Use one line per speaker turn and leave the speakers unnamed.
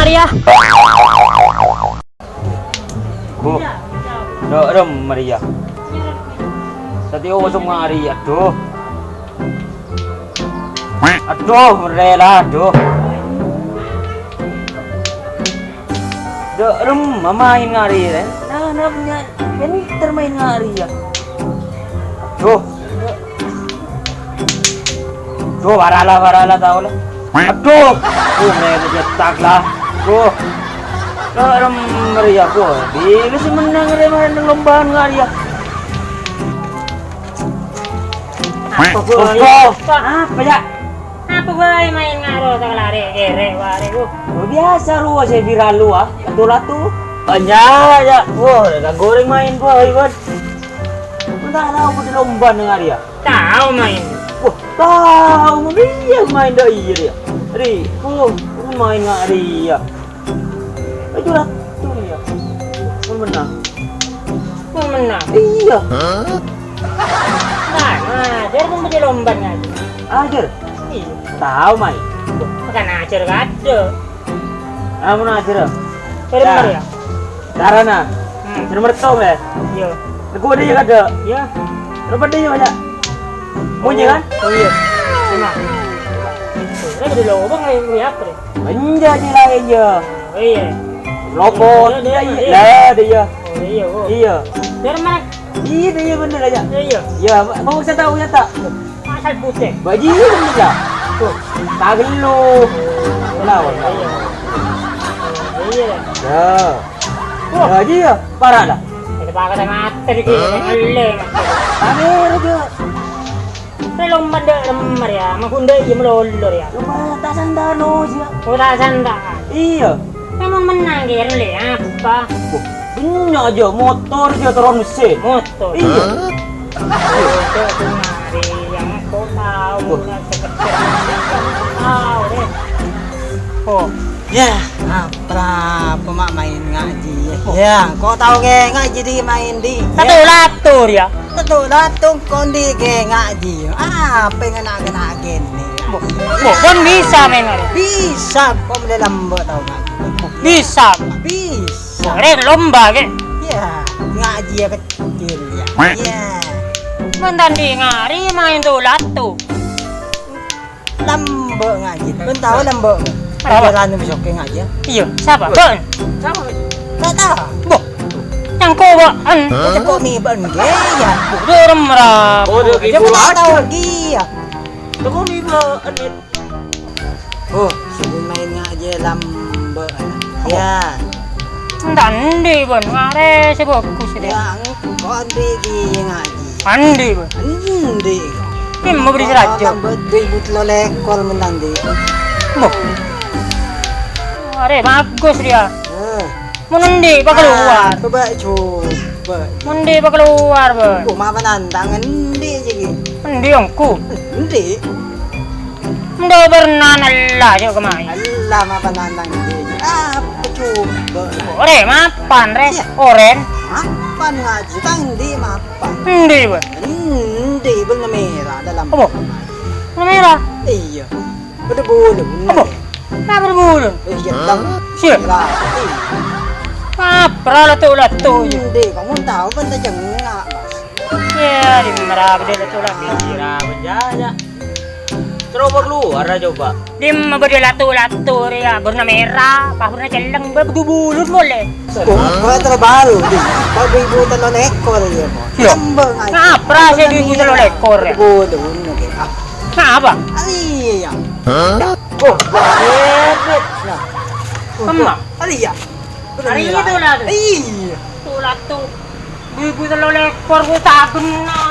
Maria.
Bu, rem Maria. Tadi usung ngari, aduh. Aduh, rela, aduh. Rem main ngari kan? Nah, punya pinter main ngari ya. Aduh. Aduh, warala tahu lah. Aduh, rela cetak lah. Aduh. Rem Maria ko, di kasi menang ng lombahan ngari ya. Apa ya?
Apa ba main ngaro sa kalari? Ere, wari ko.
Biasa lu saya viral lu ah. Latu. Banyak ya. Wah, goreng main gua, Iwan. Entah tahu di lomba dengar ya.
Tahu main.
Wah, tahu Maria main dah iya ya. Ri, main ngari ya. Itu latu ya. Menang.
Menang.
Iya.
Nah, ajar pun di lomba ngaji.
Ajar.
Iya.
Tahu main.
Bukan ajar kada.
Amun ajar.
Pero Maria.
Darana. Nomor tau ya.
Iya.
Aku ada yang ada.
Iya.
Berapa dia banyak? Punya kan?
Oh iya. Sama. Saya di lomba ngaji apa deh?
Banyak dia lain ya.
Oh iya.
Lopot.
Dia.
Lah dia.
Oh iya.
Iya.
Dari mana?
Iya dia bener aja.
Iya.
Ya, mau saya tahu ya tak?
Asal putih.
Baji bener ya. Tuh. Tagel lu. Lawan.
Iya. Iya.
Ya. Baji ya. Parah dah.
Kita pakai sama materi kita ngeleng.
Kamera aja.
Saya lomba deh lemar ya, makunda iya melolor ya.
Lumayan tak sandano sih.
Udah sanda.
Iya.
Kamu menang le apa?
Banyak aja motor dia turun mesin.
Motor.
Iya.
Itu kemari yang kau tahu tahu deh. Oh,
Ya, apa mak main ngaji ya? Kau tahu ke ngaji di main di?
satu latur ya.
Betul datung kondi ke ngaji. Pengen agak gini.
Bukan bisa main ngari.
Bisa kau boleh lambat tahu ngaji.
Bisa.
Bisa.
Keren lomba ke.
Ya, ngaji ya kecil ya. Ya,
Mantan di ngari main tuh latu.
lambat ngaji. Kau tahu lambat?
Apa?
Jalan besok ke ngaji ya?
Iya, siapa? Bon.
Tak tahu.
Bo. Yang kau baan.
Kau kok nih ban ke ya?
Dorong merah.
Oh, dia
Dia
gitu
tak tahu
aja.
lagi ya.
Tunggu nih anit.
Oh, sebelum main ngaji lambat. Ya.
Andi bon, ngare sebagus dia.
Yang kondi ki ngaji.
Andi bon.
Andi.
Ini mau beri raja.
Lambat ribut lo lekor menandi.
Bo. Ngare bagus dia.
Eh.
Mundi pa keluar.
Coba coba.
Mundi pa keluar bon.
Ku mama nantang endi jadi.
Mundi angku.
Endi.
Mundi pernah nalla jo kemai.
Allah mama nantang endi. Apa coba.
Ore mapan re.
Iya.
Oren.
Mapan ngaji tang di mapan.
Endi bon.
Endi bener merah dalam.
Apa? Merah.
Iya. Udah bulu.
Apa? Nah berbulun.
Iya dang.
Siap.
Merah.
Apa latu.
Endi kamu tahu kan tak jengak.
Ya di merah gede latu.
Kira menjaya. Coba keluar aja coba.
Di mabadi latu ya. Berna merah. Pahurna celeng berbulun boleh.
Kung terbaru di pabibutan lo ekor ya mo.
Iya.
Tambang aja.
Ngapra saya di gusto lo lekor ya.
Bodo nake.
Ngapa?
Aliya.
Oh, banget.
Nah,
Kemang.
aliya.
Hari itu lah tuh.
Iya.
Tuh latu. Di gusto lo lekor ko tak benar.